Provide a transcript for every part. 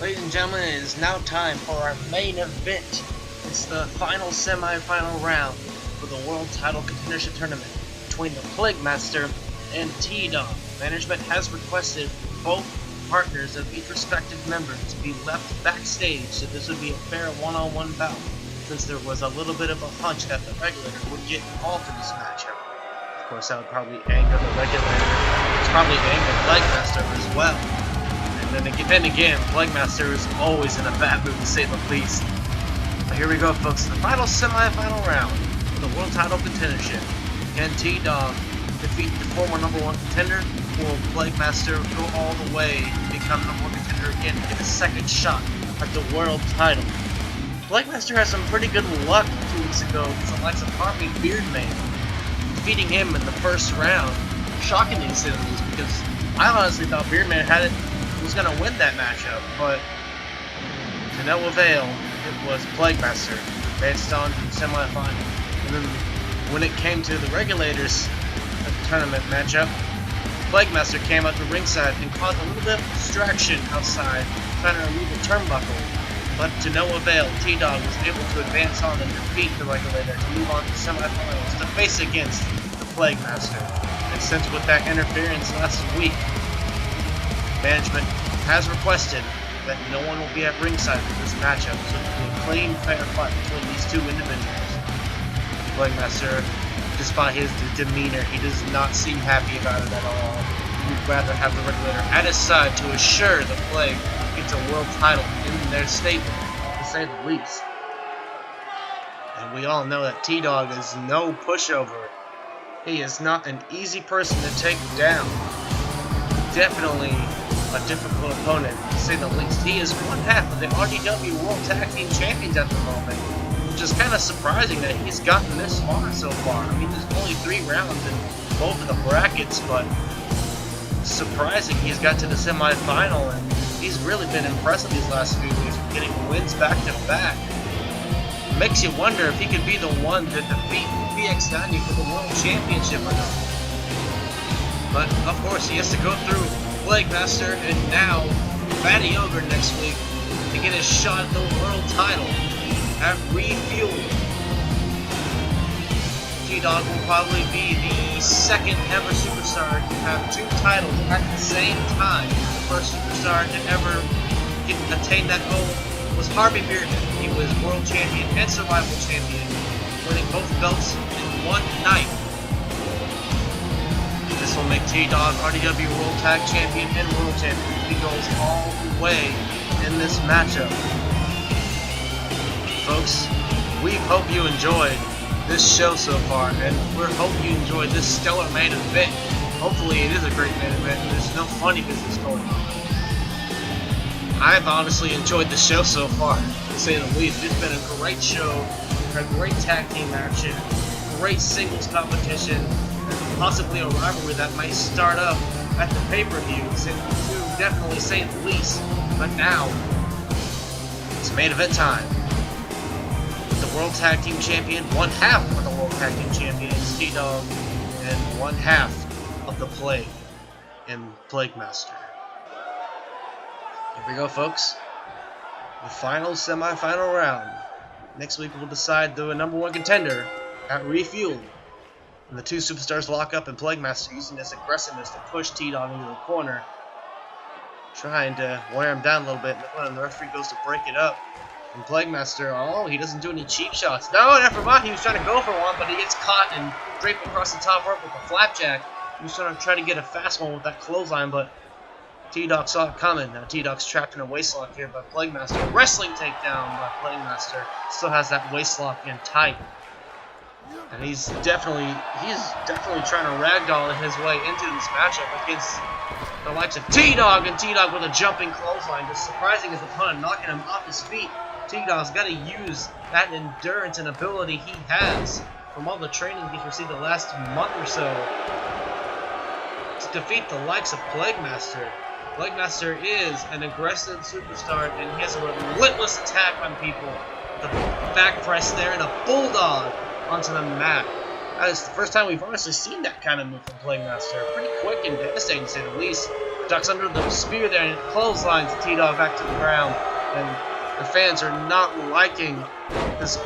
Ladies and gentlemen, it is now time for our main event. It's the final semi-final round for the World Title Contendership Tournament between the Plague Master and T-Dogg. Management has requested both partners of each respective member to be left backstage, so this would be a fair one-on-one bout, since there was a little bit of a hunch that the regulator would get involved in this matchup. Of course, that would probably anger the regulator. It's probably anger the Plague Master as well. And then again, Plague Master is always in a bad mood, to say the least. But here we go, folks. The final semi-final round for the World Title Contendership. Can T-Dogg defeat the former #1 contender, or will Plague Master go all the way and become #1 contender again and get a second shot at the World Title? Plague Master had some pretty good luck 2 weeks ago with the likes of Harvey Beardman, defeating him in the first round. Shockingly, to say the least, because I honestly thought Beardman was going to win that matchup, but to no avail. It was Plague Master advanced on to the semi-final. And then when it came to the regulators tournament matchup, Plague Master came out to ringside and caused a little bit of distraction outside, trying to remove the turnbuckle. But to no avail, T-Dogg was able to advance on and defeat the regulator to move on to the semi-finals to face against the Plague Master. And since with that interference last week, management has requested that no one will be at ringside for this matchup, so it will be a clean, fair fight between these two individuals. Plague Master, despite his demeanor, he does not seem happy about it at all. He would rather have the regulator at his side to assure the Plague gets a world title in their stable, to say the least. And we all know that T-Dogg is no pushover. He is not an easy person to take down. Definitely a difficult opponent, to say the least. He is one half of the RDW World Tag Team Champions at the moment, which is kind of surprising that he's gotten this far so far. I mean, there's only 3 rounds in both of the brackets, but surprising he's got to the semi-final, and he's really been impressive these last few weeks, getting wins back to back. Makes you wonder if he could be the one to defeat PX90 for the World Championship or not. But, of course, he has to go through Plague Master and now Fatty Ogre next week to get his shot at the world title at Refuel. T-Dogg will probably be the second ever superstar to have 2 titles at the same time. The first superstar to ever attain that goal was Harvey Beardman. He was world champion and survival champion, winning both belts in one night. This will make T-Dogg RDW World Tag Champion and World Champion. He goes all the way in this matchup. Folks, we hope you enjoyed this show so far, and we hope you enjoyed this stellar main event. Hopefully it is a great main event and there's no funny business going on. I've honestly enjoyed the show so far, to say the least. It's been a great show, a great tag team action, great singles competition, possibly a rivalry that might start up at the pay-per-view, to definitely say the least. But now, it's main event time. With the World Tag Team Champion, one half of the World Tag Team Champions, T-Dogg, and one half of the Plague and Plague Master. Here we go, folks. The final semi-final round. Next week we'll decide the #1 contender at Refuel. And the 2 superstars lock up, and Plague Master using this aggressiveness to push T-Dogg into the corner, trying to wear him down a little bit, and the referee goes to break it up. And Plague Master, he doesn't do any cheap shots. No, never mind, he was trying to go for one, but he gets caught and draped across the top rope with a flapjack. He was trying to try to get a fast one with that clothesline, but T-Dogg saw it coming. Now T-Dogg's trapped in a waistlock here by Plague Master. Wrestling takedown by Plague Master. Still has that waistlock in tight. And he's definitely trying to ragdoll his way into this matchup against the likes of T-Dogg, and T-Dogg with a jumping clothesline, just surprising his opponent, knocking him off his feet. T-Dogg's got to use that endurance and ability he has from all the training he's received the last month or so to defeat the likes of Plague Master. Plague Master is an aggressive superstar, and he has a relentless attack on people. The back press there and a bulldog onto the mat. That is the first time we've honestly seen that kind of move from Plague Master. Pretty quick and devastating, to say the least. ducks under the spear there and clotheslines T-Dogg back to the ground. And the fans are not liking this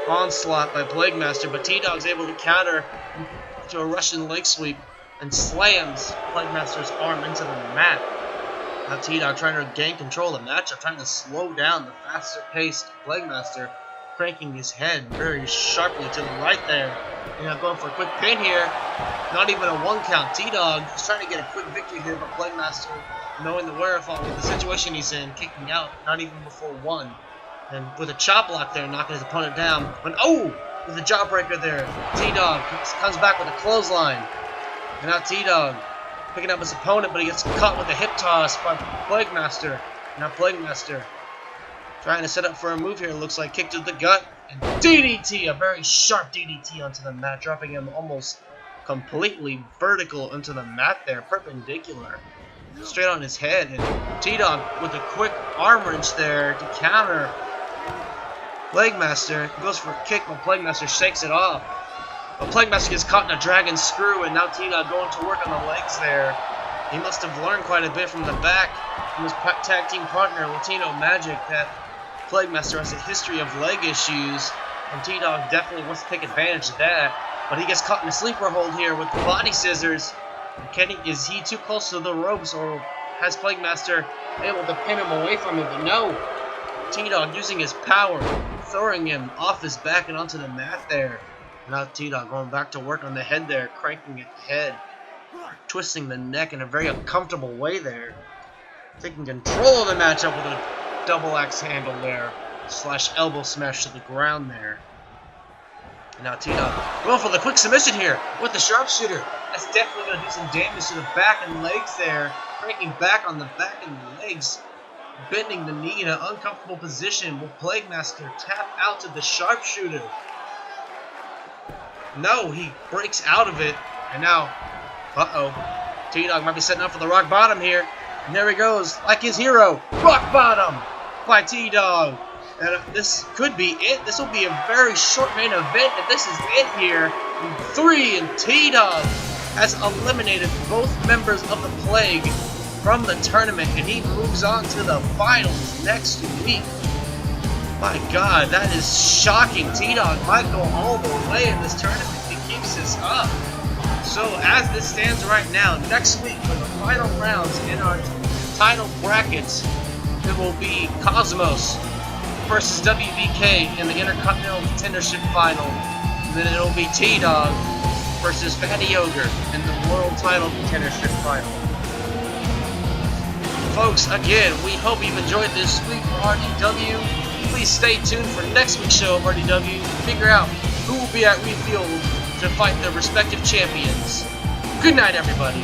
onslaught by Plague Master, but T-Dogg's able to counter to a Russian leg sweep and slams Plague Master's arm into the mat. Now T-Dogg trying to gain control of the matchup, trying to slow down the faster-paced Plague Master, cranking his head very sharply to the right there. Going for a quick pin here. Not even a 1 count. T-Dogg is trying to get a quick victory here, but Plague Master, knowing the wherewithal with the situation he's in, kicking out, not even before 1. And with a chop block there, knocking his opponent down. And with a jawbreaker there, T-Dogg comes back with a clothesline. And now T-Dogg picking up his opponent, but he gets caught with a hip toss by Plague Master. Now Plague Master trying to set up for a move here. Looks like kick to the gut. And DDT, a very sharp DDT onto the mat, dropping him almost completely vertical into the mat there, perpendicular. Straight on his head. And T-Dogg with a quick arm wrench there to counter Plague Master. Goes for a kick, but Plague Master shakes it off. But Plague Master gets caught in a dragon screw, and now T-Dogg going to work on the legs there. He must have learned quite a bit from the back from his tag team partner, Latino Magic, that Plague Master has a history of leg issues, and T-Dogg definitely wants to take advantage of that. But he gets caught in a sleeper hold here with the body scissors. Is he too close to the ropes, or has Plague Master able to pin him away from him? But no, T-Dogg using his power, throwing him off his back and onto the mat there. Now T-Dogg going back to work on the head there, cranking at the head, twisting the neck in a very uncomfortable way there. Taking control of the matchup with a double axe handle there, / elbow smash to the ground there. And now T-Dogg going for the quick submission here with the sharpshooter. That's definitely going to do some damage to the back and legs there. Cranking back on the back and legs, bending the knee in an uncomfortable position. Will Plague Master tap out to the sharpshooter? No, he breaks out of it, and now, T-Dogg might be setting up for the rock bottom here, and there he goes, like his hero, rock bottom by T-Dogg. And this could be it. This will be a very short main event, and this is it here in 3, and T-Dogg has eliminated both members of the Plague from the tournament, and he moves on to the finals next week. My God, that is shocking. T-Dogg might go all the way in this tournament if he keeps this up. So as this stands right now, next week for the final rounds in our title brackets, it will be Cosmos versus WBK in the Intercontinental Contendership final. And then it'll be T-Dogg versus Fatty Ogre in the World Title Contendership final. Folks, again, we hope you've enjoyed this week for RDW. Please stay tuned for next week's show of RDW to figure out who will be at Refuel to fight their respective champions. Good night, everybody.